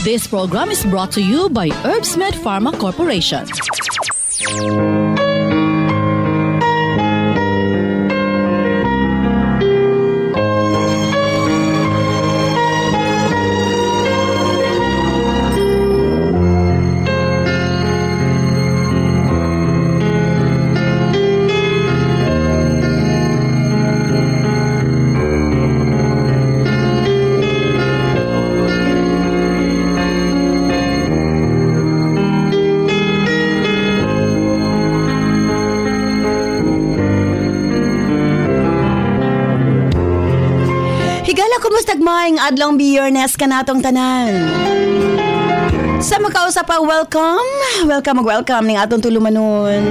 This program is brought to you by Herbsmed Pharma Corporation. Maing adlong biyernes ka natong tanan. Sa makausap pa, welcome ning atong tulumanon.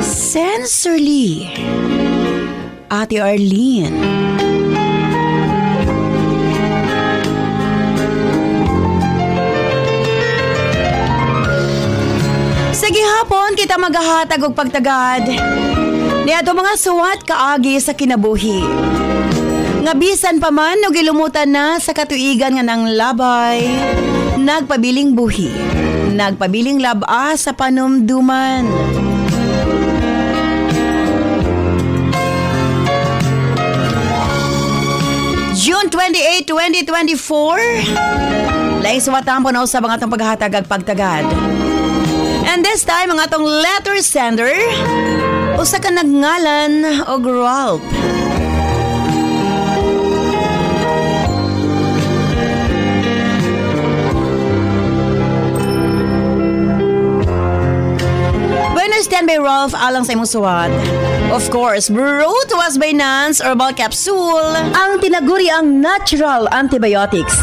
Sensorly, Ate Arlene. Sige hapon, kita maghahatag og pagtagad niadto mga suwat kaagi sa kinabuhi. Nga bisan pa man o gilumutan na sa katuigan nga ng labay, nagpabiling buhi, nagpabiling laba sa panumduman. June 28, 2024, laing suwatan po na sa mga itong paghatag at pagtagad. And this time, ang atong letter sender, usa ka nagngalan og Ralph. Stand by Ralph alang sa imong suwat. Of course, brought to us by Nance Herbal Capsule, ang tinaguri ang natural antibiotics.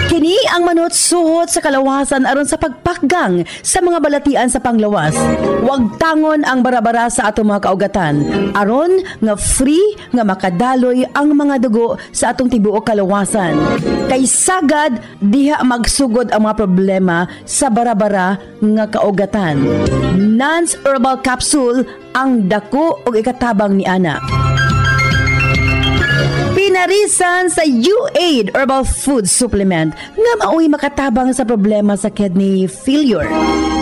Kini ang manut-suhot sa kalawasan aron sa pagpakgang sa mga balatian sa panglawas. Huwag tangon ang barabara sa atong mga kaugatan aron nga free nga makadaloy ang mga dugo sa atong tibuok kalawasan. Kay sagad diha magsugod ang mga problema sa barabara nga kaugatan. Nance Herbal Capsule ang dako og ikatabang ni ana. Pinarisan sa U-Aid Herbal Food Supplement nga maoy makatabang sa problema sa kidney failure,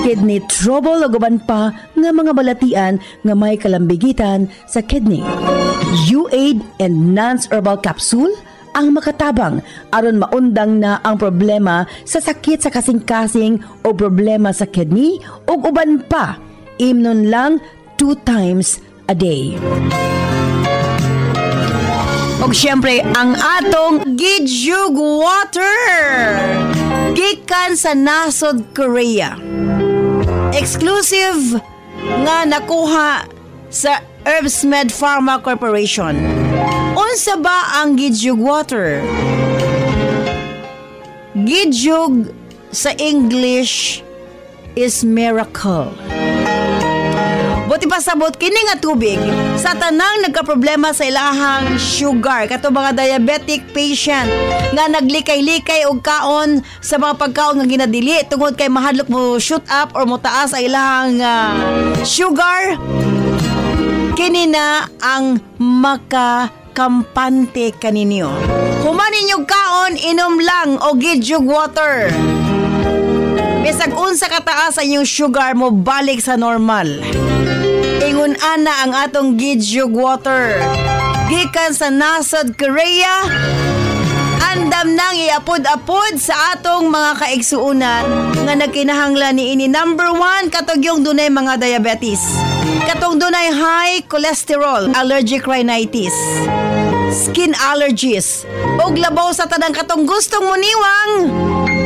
kidney trouble o guban pa nga mga balatian nga may kalambigitan sa kidney. U-Aid and Nance Herbal Capsule ang makatabang aron maundang na ang problema sa sakit sa kasing-kasing o problema sa kidney o uban pa. Imnon lang 2 times a day. Og syempre, ang atong Gidyug Water gikan sa nasod Korea. Exclusive nga nakuha sa Herbsmed Pharma Corporation. Unsa ba ang Gidyug Water? Gidyug sa English is miracle. Buti pasabot kini nga tubig sa tanang nagkaproblema sa ilahang sugar kato mga diabetic patient nga naglikay-likay og kaon sa mga pagkaon nga ginadili tungod kay mahadlok mo shoot up or mo taas ang ilahang sugar. Kini na ang makakampante kaninyo. Human ninyong kaon, inom lang o Gidyug Water. Bisag unsa kataas ang inyong sugar mo balik sa normal. Ingon ana ang atong Gidyug Water. Gikan sa nasod Korea, andam nang iapod-apod sa atong mga kaigsuunan nga nagkinahanglan niini. Number 1, katugyong dunay mga diabetes. Katong dunay high cholesterol, allergic rhinitis, skin allergies, og labaw sa tanang katong gustong muniwang.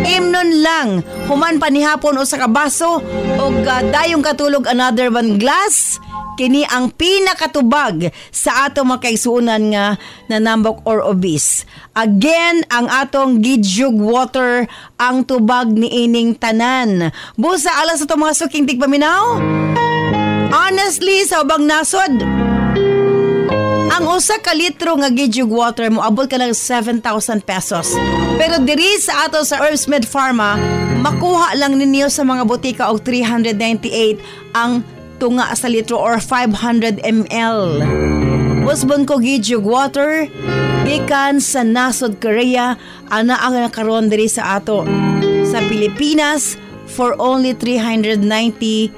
Imnon lang, human panihapon o sa kabaso o dayong katulog another 1 glass. Kini ang pinakatubag sa atong makaisunan nga nanambok or obese. Again, ang atong Gidyug Water ang tubag ni ining tanan. Busa alas sa mga suking tigpaminaw. Honestly, sa ubang nasod, ang usa ka litro nga Gidyug Water mo abot ka ng 7,000 pesos. Pero diri sa ato sa Herbsmed Pharma, makuha lang ninyo sa mga botika og 398 ang tunga sa litro or 500 ml. Usbon ko gidyog water gikan sa nasod Korea ana ang nakaroon diri sa ato sa Pilipinas for only 398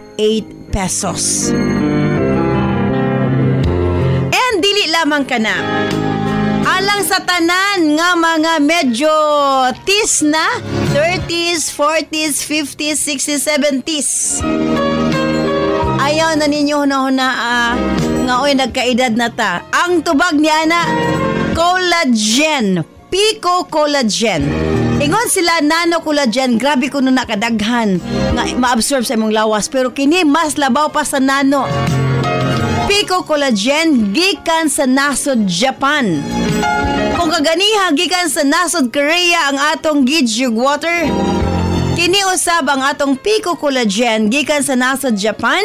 pesos. And dili lamang kana. Alang sa tanan nga mga medyo tis na 30s, 40s, 50s, 60s, 70s. Ayaw na ninyo huna-huna nga oy nagkaedad na ta. Ang tubag niya na collagen, Pico Collagen. Ingon sila nano collagen, grabe kuno na kadaghan nga ma-absorb sa imong lawas, pero kini mas labaw pa sa nano. Pico Collagen gikan sa nasod Japan. Kung kaganiha gikan sa nasod Korea ang atong gidyug water, kini usab ang atong Pico Collagen gikan sa nasod Japan.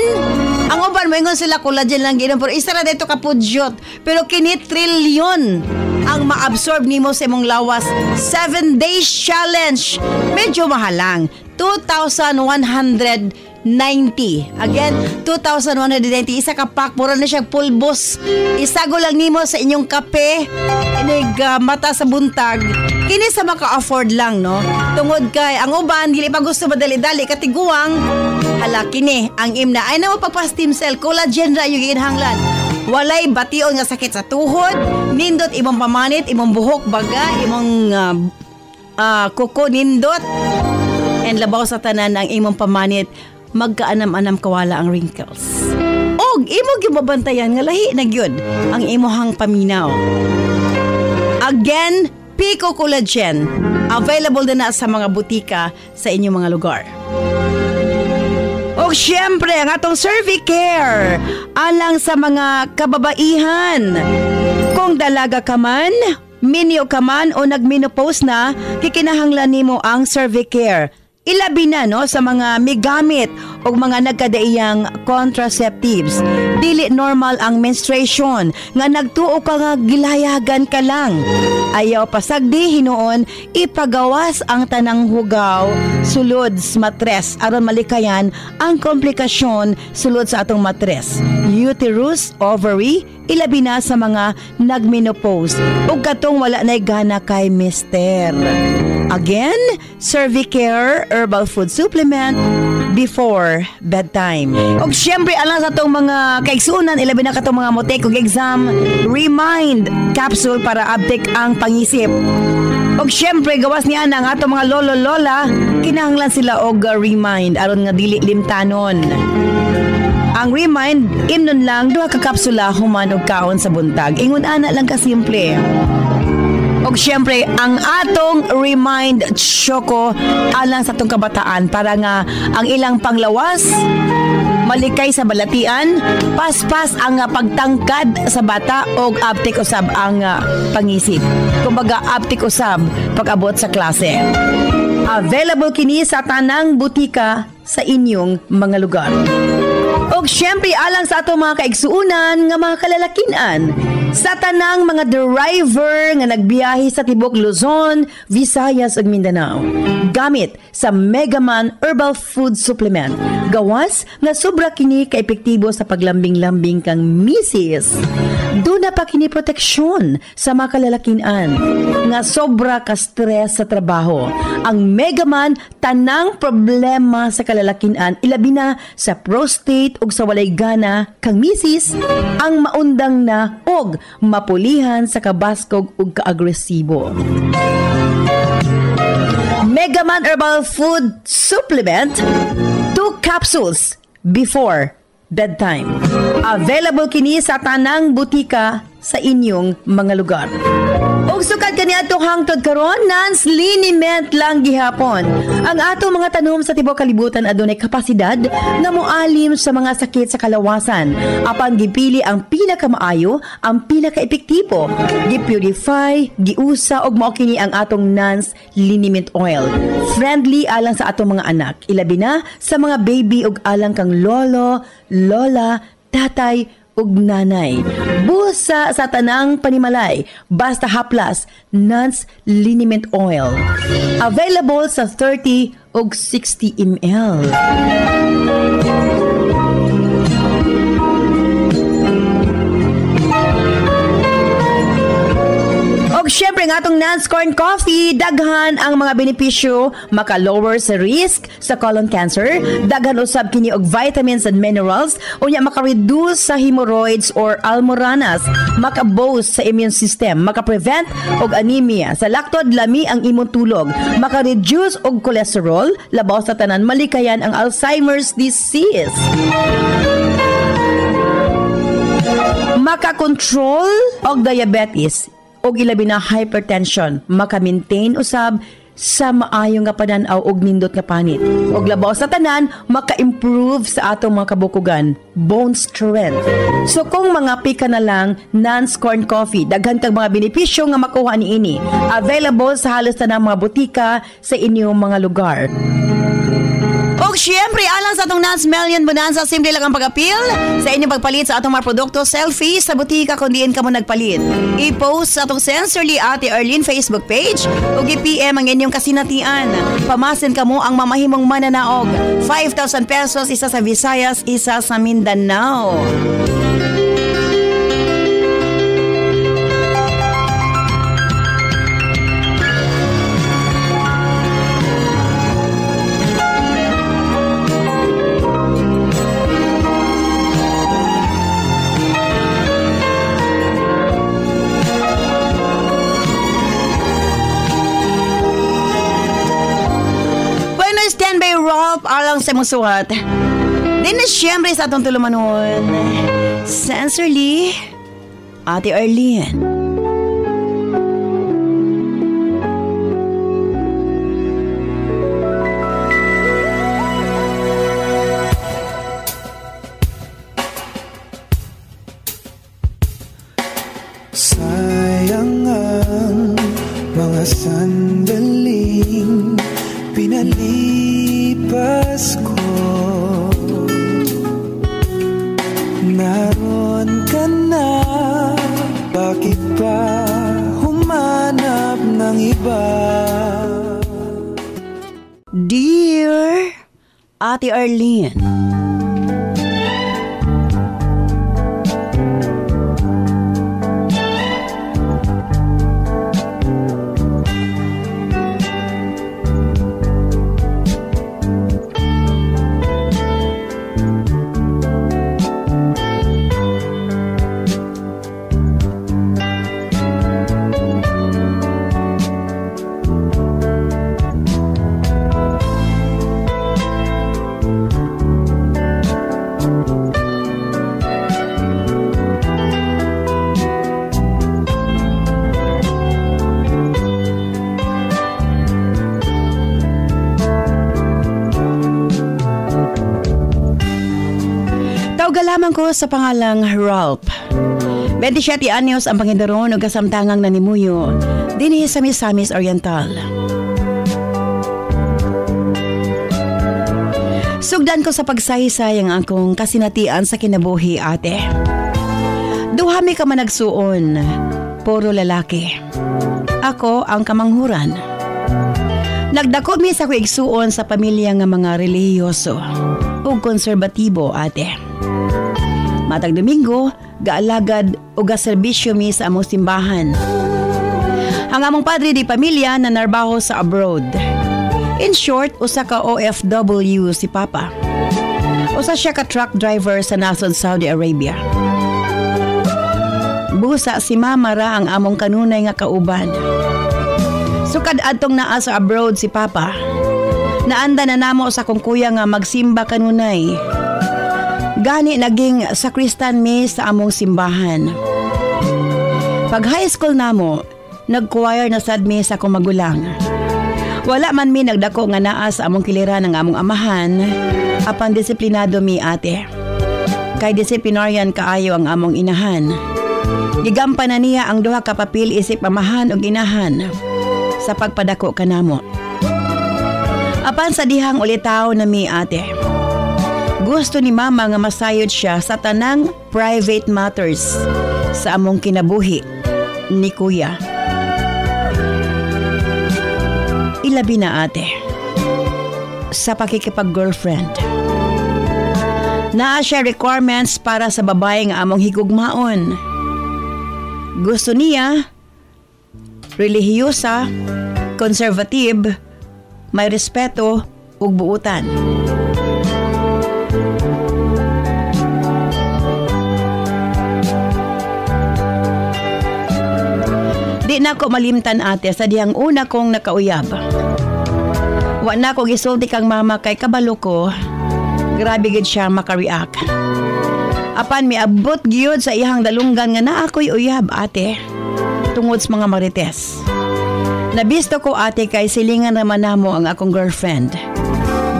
Ang uban moingon sila collagen lang ginom, pero isa ra dito kapudyot, pero kini trilyon ang ma-absorb nimo sa imong lawas. 7 days challenge, medyo mahalang 2,190. Again, 2,190. Isa ka pack, mura na siya pulbos. Isago lang nimo sa inyong kape, inig mata sa buntag. Kini sa maka-afford lang, no? Tungod kay, ang uban, dili pa gusto madali-dali, katiguang, hala, kini, ang imna, ay na mo pagpa-stem cell, collagen ra yung ginhanglan. Walay bation nga sakit sa tuhod, nindot imong pamanit, imong buhok baga, imong kuko nindot, and labaw sa tanan ang imong pamanit, magkaanam-anam kawala ang wrinkles. Og imo gibabantayan nga lahi na gyud ang imuhang paminaw. Again, Pico Collagen, available na sa mga butika sa inyong mga lugar. O syempre, ang atong Cervicare alang sa mga kababaihan. Kung dalaga ka man, minyo ka man o nagmenopause na, kikinahanglan nimo ang Cervicare. Ilabi na no sa mga migamit o mga nagkadaiyang contraceptives. Dili normal ang menstruation nga nagtuo ka nga gilayagan ka lang. Ayaw pasagdi hinuon ipagawas ang tanang hugaw sulod sa matres aron malikayan ang komplikasyon sulod sa atong matres. Uterus, ovary, ilabi na sa mga nagmenopause ug katong wala nay gana kay mister. Again, Cervicare Herbal Food Supplement before bedtime. Og syempre alang sa itong mga kaigsunan, ilabi na katong mga motek og exam, Remind capsule para update ang pangisip. Og syempre gawas niya ang atong mga lolo-lola, kinahanglan sila og Remind aron nga dili limtanon. Ang Remind, imnon lang 2 ka kapsula human og kaon sa buntag. Ingon ana lang ka simple. Og syempre, ang atong Remind Choco alang sa atong kabataan para nga ang ilang panglawas malikay sa balatian, paspas ang pagtangkad sa bata og aptik usab ang pangisip. Kumbaga aptik usab pag-abot sa klase. Available kini sa tanang butika sa inyong mga lugar. Og syempre alang sa atong mga kaigsuunan nga mga kalalakinan, sa tanang mga driver nga nagbiyahe sa tibok Luzon, Visayas ug Mindanao, gamit sa Megaman Herbal Food Supplement. Gawas nga sobra kini kaepektibo sa paglambing-lambing kang misis. Duna pa kini proteksyon sa mga kalalakinan nga sobra ka stress sa trabaho. Ang Megaman tanang problema sa kalalakinan, ilabi na sa prostate ug sa walay gana kang misis, ang maundang na og mapulihan sa kabaskog ug kaagresibo. Megaman Herbal Food Supplement, 2 capsules before bedtime. Available kini sa tanang butika sa inyong mga lugar. Og sukad kani atong hangtod karon, non-liniment lang gihapon. Ang atong mga tanom sa tibuok kalibutan adunay kapasidad nga moalim sa mga sakit sa kalawasan. Apan gipili ang pinakamaayo, ang pinaka-epektibo. Gipurify, giusa og mao kini ang atong non-liniment oil. Friendly alang sa atong mga anak, ilabi na sa mga baby ug alang kang lolo, lola, tatay ug nanay. Busa sa tanang panimalay, basta haplas, Nance Liniment Oil. Available sa 30 ug 60 ml. Siyempre nga itong Nance Corn Coffee, daghan ang mga benepisyo, maka-lower sa risk sa colon cancer, daghan usab kini og vitamins and minerals, unya maka-reduce sa hemorrhoids or almoranas, maka-boost sa immune system, maka-prevent og anemia, sa laktod lami ang imong tulog, maka-reduce og cholesterol, labaw sa tanan malikayan ang Alzheimer's disease. Maka-control og diabetes og ilabi na hypertension, maka-maintain usab sa maayo nga panan-aw og nindot nga panit. Og labaw sa tanan, maka-improve sa atong mga kabukugan, bone strength. So kung mga pika na lang Nance Corn Coffee, daghan kang mga benepisyo nga makuha niini. Available sa halos tanang mga butika sa inyong mga lugar. O syempre, alang sa atong Nance Million Bonanza, simple lang ang pag-appeal sa inyong pagpalit sa atong mga produkto, selfie sa butika kung diin ka mo nagpalit. I-post sa atong Sensorly Ate Arlene Facebook page o i-PM ang inyong kasinatian. Pamasin ka mo ang mamahimong mananaog. 5,000 pesos, isa sa Visayas, isa sa Mindanao. Alang sa musuhat. Din na siyempre sa atong tulumanon. Sensorly, Ate Arlene. Sayang ang mga sandaling pinalipas ko. Naroon ka na, bakit pa humanap ng iba? Dear Ate Arlene, lamang ko sa pangalang Ralph. 27 anyos ang pangindaron o kasamtangang nanimuyo dinhi sa Misamis Oriental. Sugdan ko sa pagsaysay ang akong kasinatian sa kinabuhi, ate. Duhami ka man nagsuon, puro lalaki. Ako ang kamanghuran. Nagdako mi sa kuigsuon sa pamilya nga mga relihiyoso o konserbatibo, ate. Matag Domingo, gaalagad o gaserbisyo mi sa among simbahan. Ang among padre di pamilya na narbaho sa abroad. In short, usa ka OFW si Papa. Usa siya ka truck driver sa nasod Saudi Arabia. Busa si Mama ra ang among kanunay nga kauban. Sukad adtong naa sa abroad si Papa. Naanda na namo sa kong kuya nga magsimba kanunay. Gani naging sakristan mi sa among simbahan. Pag high school namo, nag-choir na sad mi sa akong magulang. Wala man mi nagdako nga naa sa among kiliran ng among amahan, apan disiplinado mi, ate. Kay disiplinaryan kaayo ang among inahan. Gigampan na niya ang duha ka papel isip amahan ug inahan sa pagpadako kanamo. Apan sa dihang ulitaw na mi, ate. Gusto ni Mama nga masayod siya sa tanang private matters sa among kinabuhi ni Kuya. Ilabi na, ate, sa pakikipag-girlfriend. Naa siya requirements para sa babae nga among higugmaon. Gusto niya relihiyosa, conservative, may respeto ug buutan. Di na ko malimtan ate sa dihang una kong nakauyab. Wa na ko gisulti kang mama kay kabalo ko. Grabe gid siya makareact. Apan miabot gyud sa iyang dalunggan nga naa ko'y uyab ate. Tungod sa mga marites. Nabisto ko ate kay silingan naman namo ang akong girlfriend.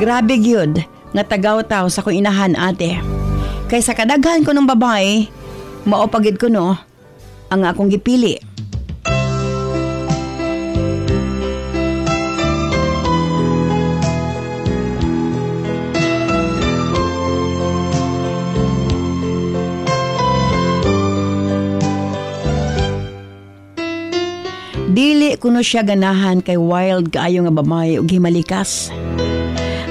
Grabe gyud nga tagaw-taw sa kong inahan ate. Kay sa kadaghan ko ng babae, maopagid ko no ang akong gipili. Dili kuno siya ganahan kay wild kaayo nga babae ug himalikas.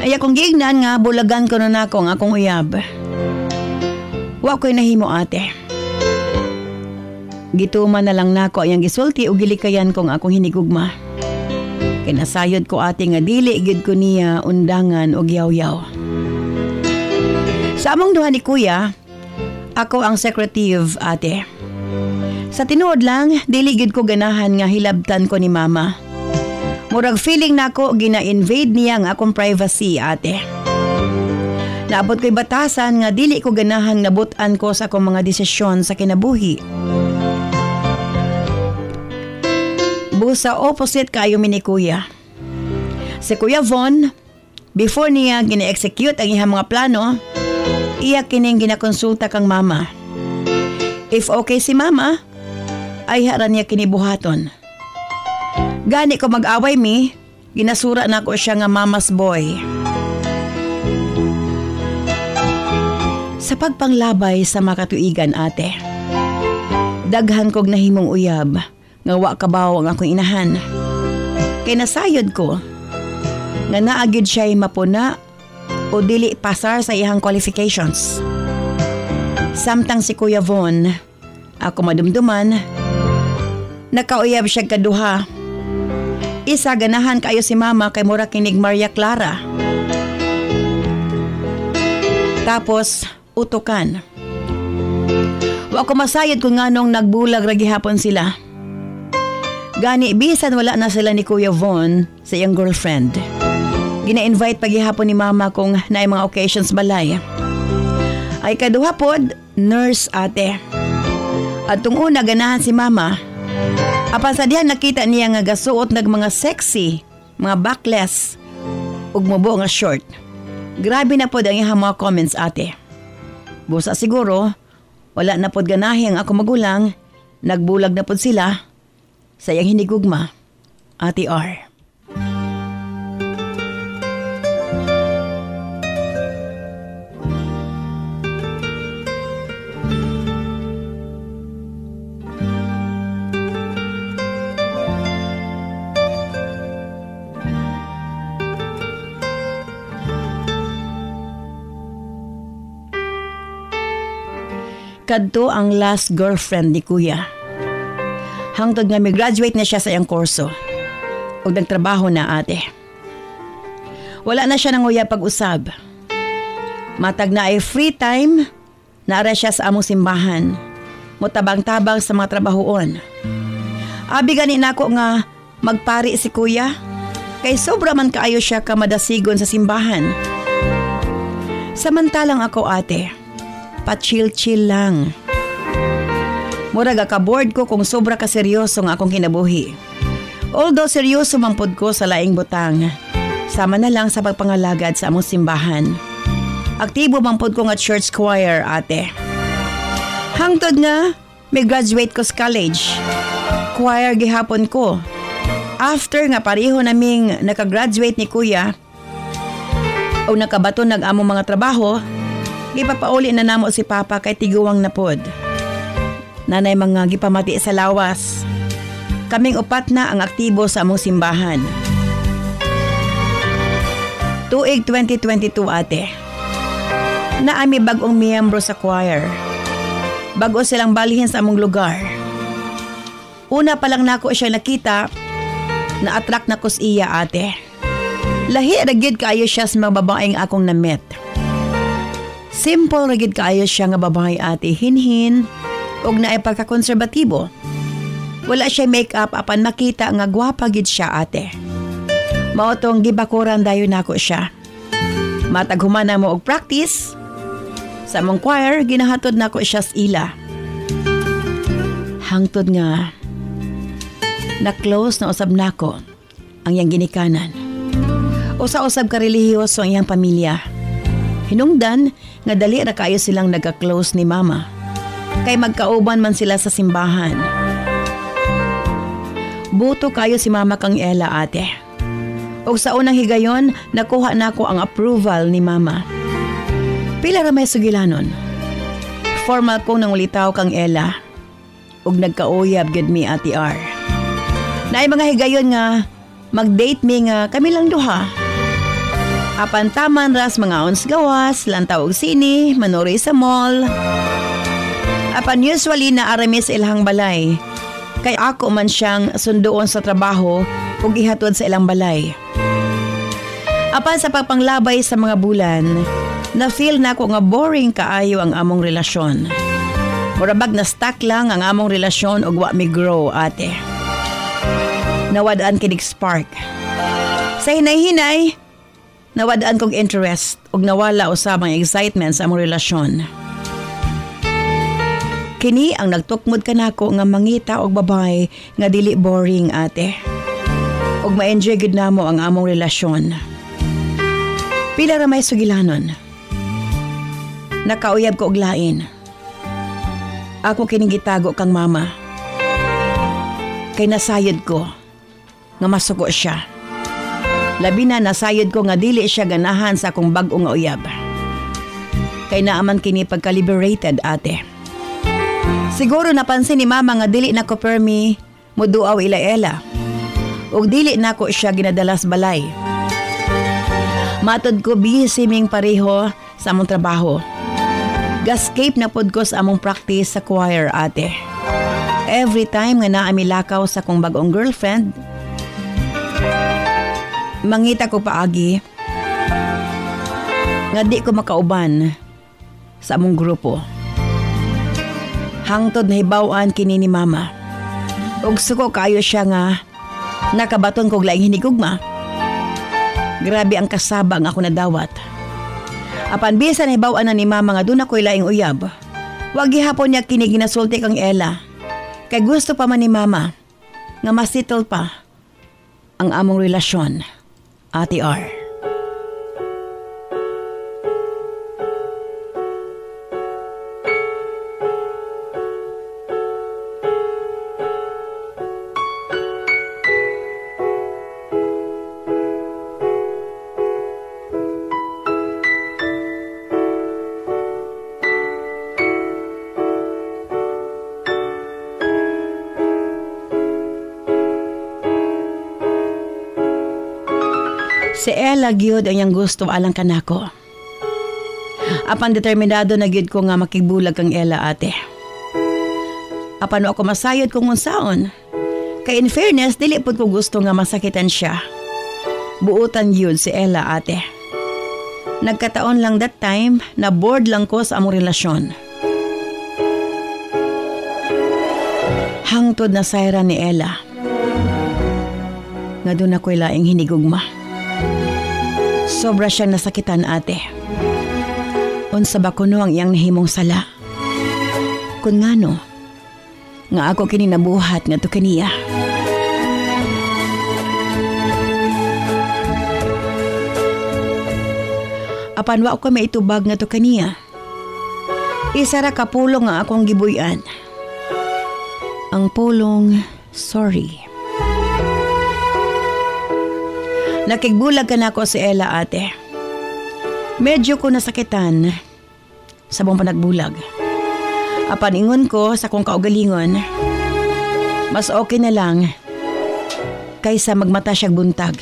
Ay akong giignan nga bulagan ko na nako ang akong uyab. Wa ko'y nahimo ate. Gituman na lang nako ayang gisulti ug gilikayan kong akong hinigugma. Kinasayod ko ate nga dili gid ko niya undangan og yaw-yaw. Sa among duha ni kuya, ako ang secretive ate. Sa tinuod lang, dili gid ko ganahan nga hilabtan ko ni mama. Murag feeling nako gina-invade niya ang akong privacy ate. Naabot ko'y batasan nga dili ko ganahang nabutan ko sa akong mga desisyon sa kinabuhi. Busa opposite kayo mi ni kuya. Si Kuya Von, before niya gina-execute ang iyang mga plano, iya kining ginakonsulta kang mama. If okay si mama, ay haran niya kinibuhaton. Gani ko mag-away mi, ginasura na ko siya nga mama's boy. Sa pagpanglabay sa makatuigan ate, daghan kog nahimong uyab nga wa kabaw ang akong inahan. Kay nasayod ko nga naagid siya'y mapuna o dili pasar sa iyang qualifications. Samtang si Kuya Von, ako madumduman, nakauyab siya kaduha. Isa ganahan kayo si mama kay mura kinig Maria Clara. Tapos utukan. Wa ko masayod kung nganong nagbulag ra gihapon sila. Gani bisan wala na sila ni Kuya Von sa iyang girlfriend. Gina-invite pa gihapon ni mama kung naay mga occasions balay. Ay kaduha pod, nurse ate. At tung una ganahan si mama. Apan sa dihan nakita niya nga gasuot nag mga sexy, mga backless, ug mubo nga short. Grabe na pod ang iyang mga comments ate. Busa siguro, wala na pod ganahi ang ako magulang, nagbulag na pod sila sa iyang hinigugma, Ate R. Kadto ang last girlfriend ni kuya. Hangtod nga mag-graduate na siya sa iyang kurso. O nagtrabaho na ate. Wala na siya nanguya pag-usab. Matag na ay free time, naara siya sa among simbahan. Mutabang-tabang sa mga trabahoon. Abi gani nako nga magpari si kuya. Kay sobra man kaayo siya kamadasigon sa simbahan. Samantalang ako ate, pa-chill-chill lang. Murag ka-board ko kung sobra ka seryoso nga akong kinabuhi. Although seryoso man pod ko sa laing butang, sama na lang sa pagpangalagad sa among simbahan. Aktibo man pod ko nga church choir ate. Hangtod nga, may graduate ko sa college. Choir gihapon ko. After nga pareho naming nakagraduate ni kuya, o nakabato nag-among mga trabaho, gipapauli na namo si Papa kay tiguwang na pod. Nanay mga gipamati sa lawas. Kaming upat na ang aktibo sa among simbahan. Tuig 2022 ate. Naami bagong miyembro sa choir. Bago silang balihin sa among lugar. Una pa lang nako siya nakita, na-attract na ko sa iya ate. Lahi ragid kaayo siya sa mga babaeng akong na-met. Simple ragid kaayo siya nga babae ate, hinhin, og naay pagkakonserbatibo. Wala siya make-up apan makita nga gwapa gid siya ate. Mao tong gibakuran dayon nako siya. Matag humana mo og practice. Sa mong choir, ginahatod nako siya sa ila. Hangtod nga, na-close na usab nako ang iyang ginikanan. Usa-usab ka relihiyoso ang iyang pamilya. Hinungdan nga dali ra kayo silang nagka-close ni mama. Kay magkauban man sila sa simbahan. Buto kayo si mama kang Ella ate. Og sa unang higayon, nakuha nako ang approval ni mama. Pila ra may sugilanon. Formal kong nangulitaw kang Ella. Og nagkauyab gid mi ati R. Naay mga higayon nga mag-date mi nga kami lang duha. Apan taman ras mga ons gawas, lantaw og sini, manuri sa mall. Apan usually na arami sa ilang balay. Kay ako man siyang sunduon sa trabaho ug ihatod sa ilang balay. Apan sa pagpanglabay sa mga bulan, na-feel na ko nga boring kaayo ang among relasyon. Murabag na stuck lang ang among relasyon ug wa mi grow ate. Nawadaan kinig spark. Sa hinay-hinay, nawadaan kong interest ug nawala usab ang excitement sa among relasyon. Kini ang nagtukmod kanako nga mangita og babae nga dili boring ate. Ug ma-enjoy gid namo ang among relasyon. Pila ra may sugilanon. Nakauyab ko og lain. Ako kining gitago kang mama. Kay nasayod ko nga masuko siya. Labi na nasayod ko nga dili siya ganahan sa akong bag-o nga uyab. Kay naaman kini pagka-liberated ate. Siguro napansin ni mama nga dili na ko permi muduaw ila Ella. Ug dili na ko siya ginadalas balay. Matod ko busy ming pareho sa among trabaho. Gascape na pod ko sa among practice sa choir ate. Every time nga naami lakaw sa kong bagong girlfriend, mangita ko paagi nga di ko makauban sa among grupo. Hangtod na hibawan kini ni mama. Ug suko kayo siya nga nakabaton kog laing hinigugma. Grabe ang kasaba nga ako nadawat. Apan bisan hibawan na ni mama nga duna ko'y laing uyab. Wag gihapon niya kini ginasulti kang Ella. Kay gusto pa man ni mama nga masitol pa ang among relasyon, Ate R. Si Ella gyud ang iyang gusto alang kanako. Apan determinado na gyud ko nga makigbulag kang Ella ate. Apan ako masayod kung unsaon. Kay in fairness dili pud ko gusto nga masakitan siya. Buutan gyud si Ella ate. Nagkataon lang that time na bored lang ko sa among relasyon. Hangtod na sayra ni Ella. Nga doon ako'y laing hinigugma. Sobra siyang nasakitan ate. Unsa ba kuno ang iyang nahimong sala? Kun ngano, nga ako kini nabuhat nga to kaniya. Apan wa ko maitubag nga to kaniya. Isa ra ka pulong nga akong gibuy-an. Ang pulong, sorry. Nakigbulag ka na ako si Ella ate. Medyo ko nasakitan sa buong panagbulag. Apan ingon ko sa kong kaugalingon, mas okay na lang kaysa magmata siyag buntag.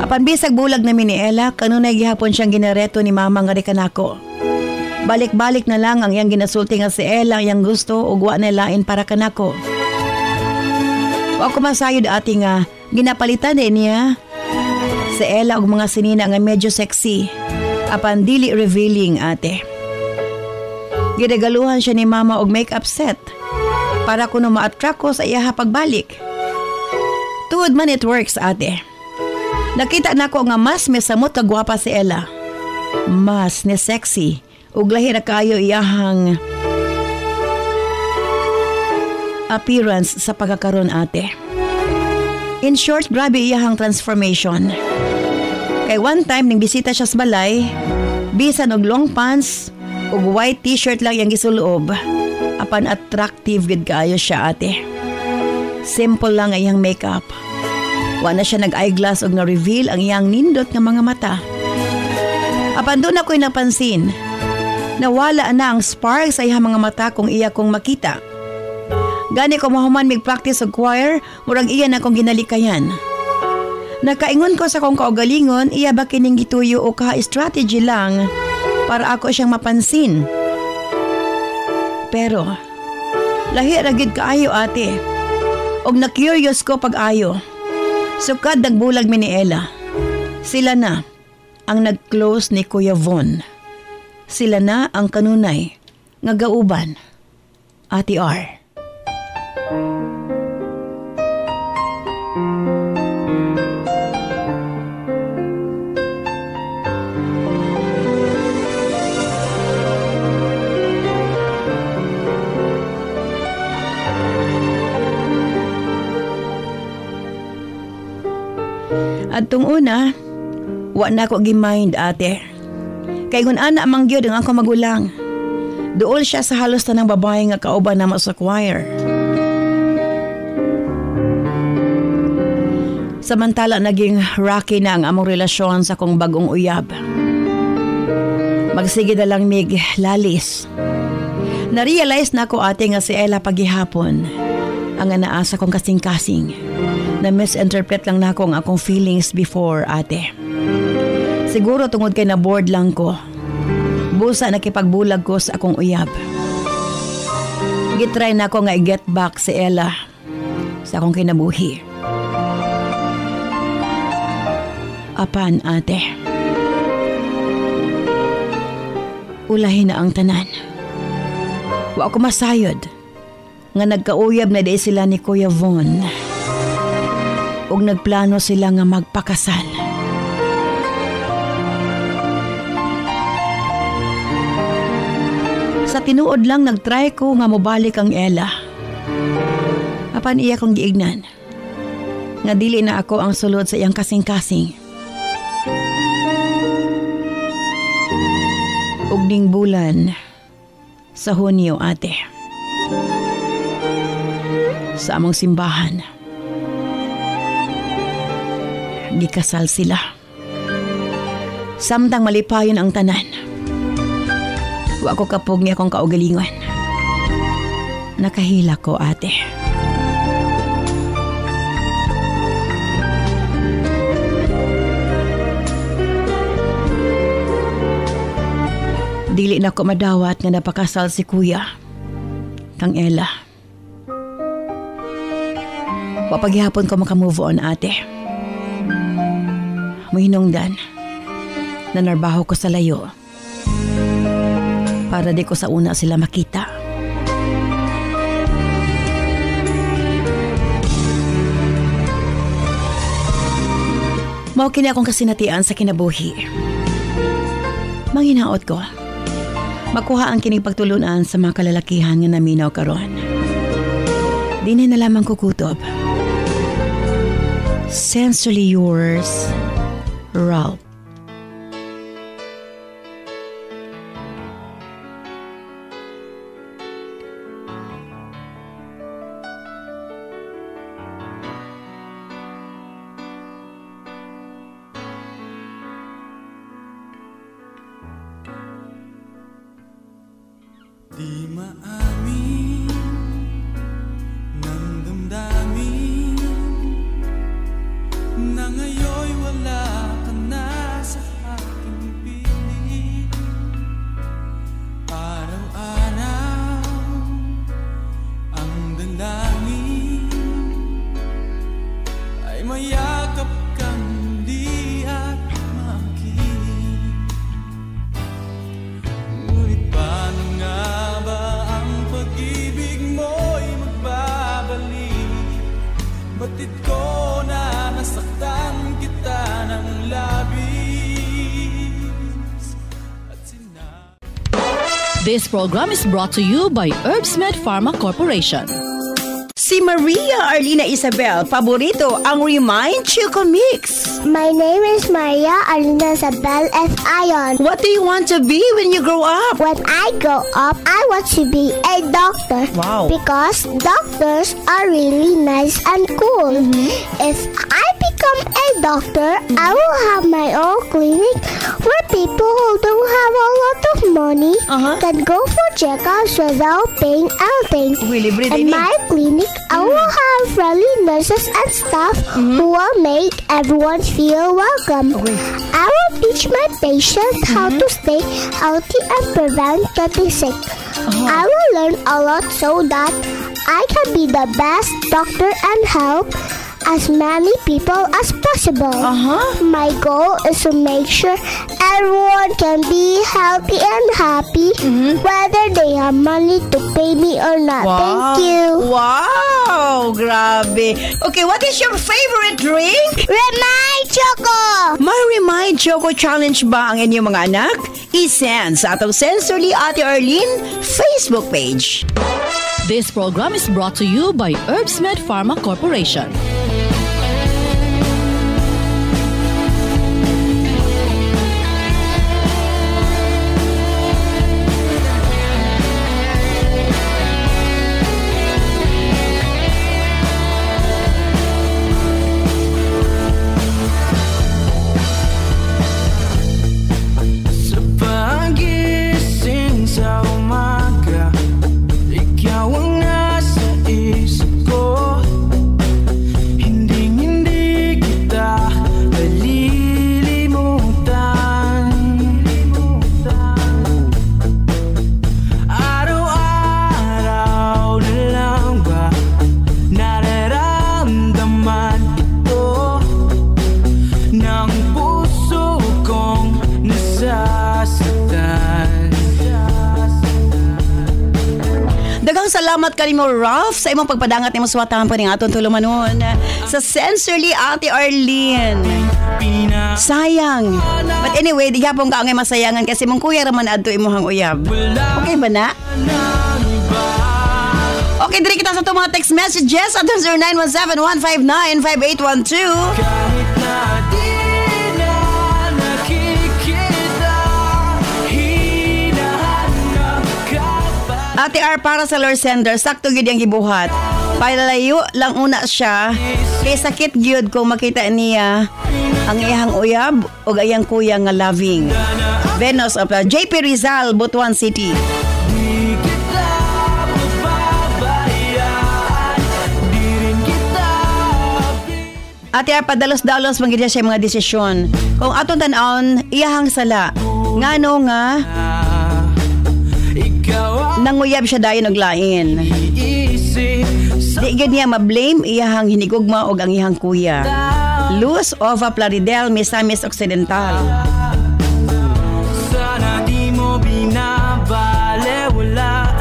Apan bisag bulag namin ni Ella, kanunay gihapon siyang ginareto ni mama nga kanako. Balik-balik na lang ang iyang ginasulti nga si Ella ang iyang gusto ug wa na lain para kanako. Wa ko masayod ate nga ginapalitan din niya si Ella og mga sinina nga medyo sexy apan dili revealing ate. Gidagaluhan siya ni mama og makeup set para kuno ma-attract ko sa iya pagbalik. Tuod man it works ate. Nakita nako nga mas mesamot ka gwapa si Ella. Mas ni sexy ug lahi ra kayo iyahang appearance sa pagkakaroon ate. In short, grabe iyahang transformation. Kay one time ning bisita siya sa balay, bisan og long pants ug white t-shirt lang yang gisuloob. Apan attractive gid kaayo siya ate. Simple lang ang iyang makeup. Wa na siya nag-eyeglass og na-reveal ang iyang nindot nga mga mata. Apan doon ako'y napansin na wala na ang spark sa iyang mga mata kung iya kong makita. Gani ko mahuman mag-practice og choir, murag iya na akong ginalikayan. Nakaingon ko sa kong kaugalingon, iya ba kining gituyo o ka-strategy lang para ako siyang mapansin. Pero, lahi ragid kaayo ate. Og na-curious ko pag-ayo. Sukad nagbulag mi ni Ella. Sila na ang nag-close ni Kuya Von. Sila na ang kanunay nga gauban. Ate R. At tung una, wa na ko gi-mind ate. Kay kung ana mang gyud ang ako magulang. Duol siya sa halos tanang babae nga kauban namo sa choir. Samantala naging rocky na ang among relasyon sa kong bagong uyab. Magsige na lang mig lalis. Na-realize na ko ate nga si Ella paghihapon ang anaasa kong kasing-kasing. Na-misinterpret lang na ako ang akong feelings before ate. Siguro tungod kay na-bored lang ko. Busa nakipagbulag ko sa akong uyab. Gitry na ako nga i-get back si Ella sa akong kinabuhi. Apan ate, ulahin na ang tanan. Wa ako masayod nga nagkauyab na di sila ni Kuya Von ug nagplano sila nga magpakasal. Sa tinuod lang nagtry ko nga mobalik ang Ella. Apan iya kong giignan nga dili na ako ang sulod sa iyang kasing-kasing. Ugning bulan sa Hunyo ate. Sa among simbahan. Gikasal sila. Samtang malipayon ang tanan. Wa ko kapog niya akong kaugalingon. Nakahila ko ate. Dili na ko madawat nga napakasal si Kuya kang Ella. Papaghihapon ko makamove on ate. Muhinungdan na narbaho ko sa layo para di ko sa una sila makita. Mao kini akong kasinatian sa kinabuhi. Manghinaot ko makuha ang kining pagtulunan sa mga kalalakihan nga naminaw karon. Dinay na lamang kukutob. Sincerely yours, Ralph. Di maamin ng damdamin na ngayon'y wala ka na sa aking piling. Araw-araw ang dalangin This program is brought to you by Herbsmed Pharma Corporation. Si Maria Arlina Isabel, paborito ang Remind Choco Mix. My name is Maria Alina Isabel F. Ion. What do you want to be when you grow up? When I grow up, I want to be a doctor. Wow. Because doctors are really nice and cool. If I become a doctor, I will have my own clinic where people who don't have a lot of money can go for checkups without paying anything. Libre In din my clinic, I will have friendly nurses and staff who will make everyone feel welcome. I will teach my patients how to stay healthy and prevent getting sick. I will learn a lot so that I can be the best doctor and help as many people as possible. My goal is to make sure everyone can be healthy and happy whether they have money to pay me or not. Thank you. Wow! Grabe. Okay, what is your favorite drink? Remind Choco! May Remind Choco Challenge ba ang inyong mga anak? I-send sa atong Sensorly Ate Arlene Facebook page. This program is brought to you by Herbsmed Pharma Corporation. Sa pagising sa umaga, ikaw ang nasa isip ko. Hindi kita malilimutan. Araw-araw na lang ba nararamdaman ito ng puso kong nasasaktan. Daghang salamat kanimo Ralph sa imong pagpadangat nimo suwatahan pa ning aton tulumanon sa Sensorly Ate Arlene. Sayang. But anyway, di hapon ka angay masayangan kasi mong kuya raman adto imong uyab. Okay ba na? Okay, diri kita sa itong mga text messages at 0917-159-5812. Kahit na di na nakikita, hinahanap ka pa. Ate R para sa Lord Sender, sakto gyud ang gibuhat. Palayo lang una siya kay sakit gyud kung makita niya ang iyang uyab o ayang kuya nga loving. Venus of JP Rizal, Butuan City. Di kita pababayaan, di rin kita Ate R, padalos-dalos manggid siya mga desisyon. Kung atong tan-aon, iyahang sala. Ngano nga ikaw ang nanguyab siya dayon og lain. iisip sa Di gid niya ma-blame iyahang hinigugma og ang iyang kuya. Luz Ova Plaridel, Misamis Occidental. sana di mo binabalewala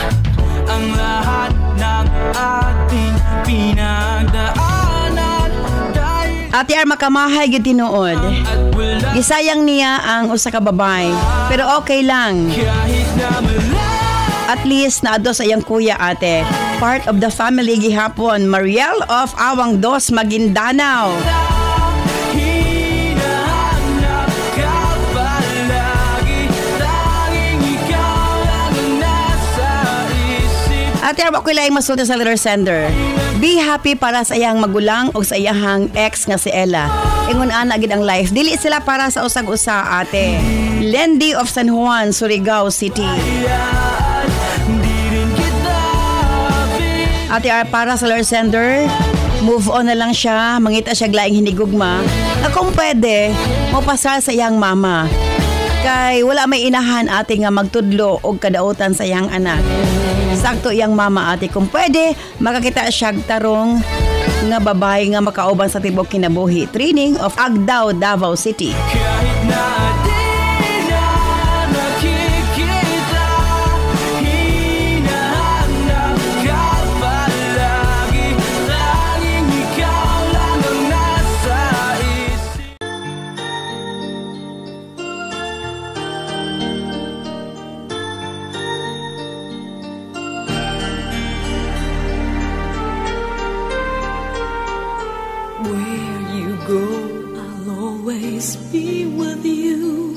ang lahat ng ating pinagdaanan. Dahil Ate R, makamahay gid tinuod. at wala Gisayang niya ang usa ka babay. Pero okay lang. kahit na malayo. At least naadto sa iyang kuya ate. Part of the family gihapon. Mariel of Awang Dos, Maguindanao. Hinahanap ka palagi, tanging ikaw lang ang nasa isip. Ate Arba, ko lang masulti sa letter sender. Be happy para sa iyang magulang o sa iyang ex nga si Ella. Ingon ana gid ang life. Dili sila para sa usag-usa ate. Lendi of San Juan, Surigao City. Di rin kita Ate R, para sa letter sender, move on na lang siya. Mangita siya glaing hinigugma. Na kung pwede, mapasal sa iyang mama. Kay wala may inahan ate nga magtudlo og kadautan sa iyang anak. Sakto iyang mama ate kung pwede makakita siya tarong nga babae nga makauban sa tibok kinabuhi. Training of Agdao, Davao City. kahit na di na nakikita, hinahanap ka palagi, tanging ikaw lang ang nasa isip. always be with you.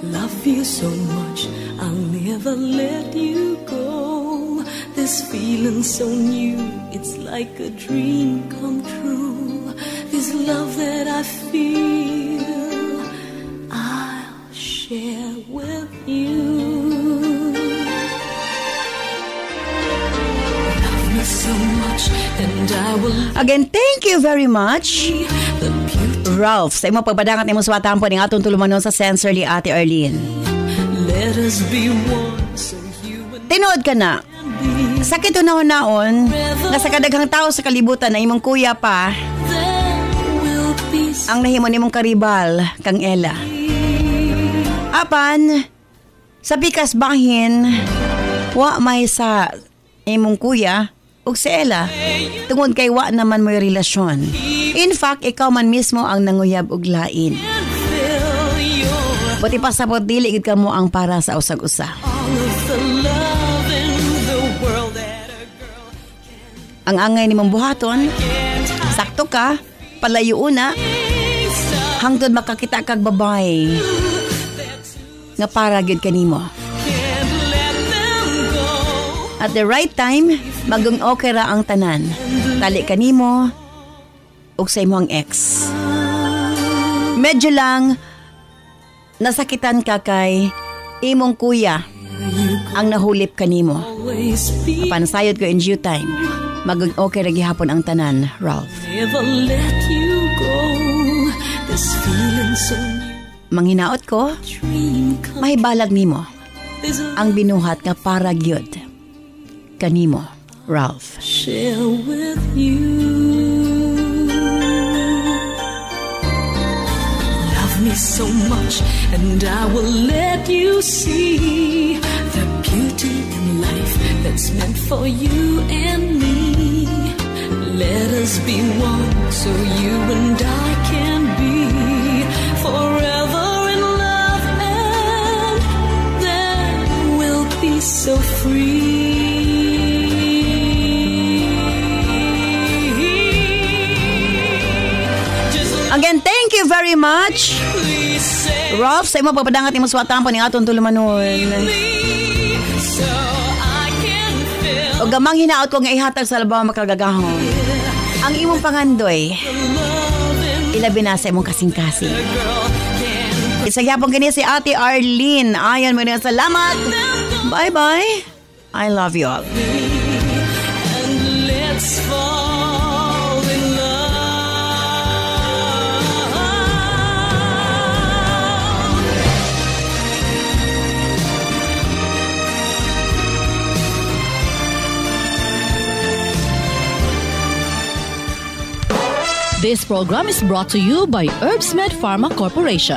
Love you so much, I'll never let you go. This feeling so new, it's like a dream come true. This love that I feel, I'll share with you. Love me so much, and I will Again, thank you very much, be the beauty. Ralph, sa imong pagpadangat imong suwatan po ning atong tulumanon sa Sensorly, Ate Arlene. Let us be one, so you and Tinuod ka na. me. Sakit unahon-naon nga sa kadaghang tao sa kalibutan na imong kuya pa There will be ang nahimo nimong karibal kang Ella. Apan sa pikas bahin wa may sa imong kuya ug si Ella tungod kay wa naman mo'y relasyon. In fact, ikaw man mismo ang nanguyab og lain. fill your Buti pa sabot dili gid kamo ang para sa usag-usa. all of the love in the world that a girl Ang angay nimong buhaton, can't sakto ka, palayo una, hangtod makakita kag babay nga para gyud kanimo. can't let them go. At the right time, maging okay ra ang tanan. Tali kanimo ug sa imong ex. Medyo lang nasakitan ka kay imong kuya ang nahulip kanimo. Always be, Pansayod ko in due time. Maging okay ra gihapon ang tanan, Ralph. never let you go. This feeling so new, Manghinaot ko, dream come. mahibalag nimo There's a ang binuhat nga para gyud kanimo, Ralph. share with you. Love me so much, and I will let you see the beauty in life that's meant for you and me. Let us be one, so you and I can be forever in love, and then we'll be so free. Again, thank you very much, Please say Ralph, sa imong pagpadangat imong suwatan po ning atong tulumanon. me so I can feel O gamang hinaot ko nga ihatag sa labaw makagagahon. Ang imong pangandoy, love in ilabi na sa imong kasing-kasing. a girl can Isagyapon kini si Ate Arlene. Ayon mo na, salamat. Bye-bye. I love you all. and let's fall in love. This program is brought to you by Herbsmed Pharma Corporation.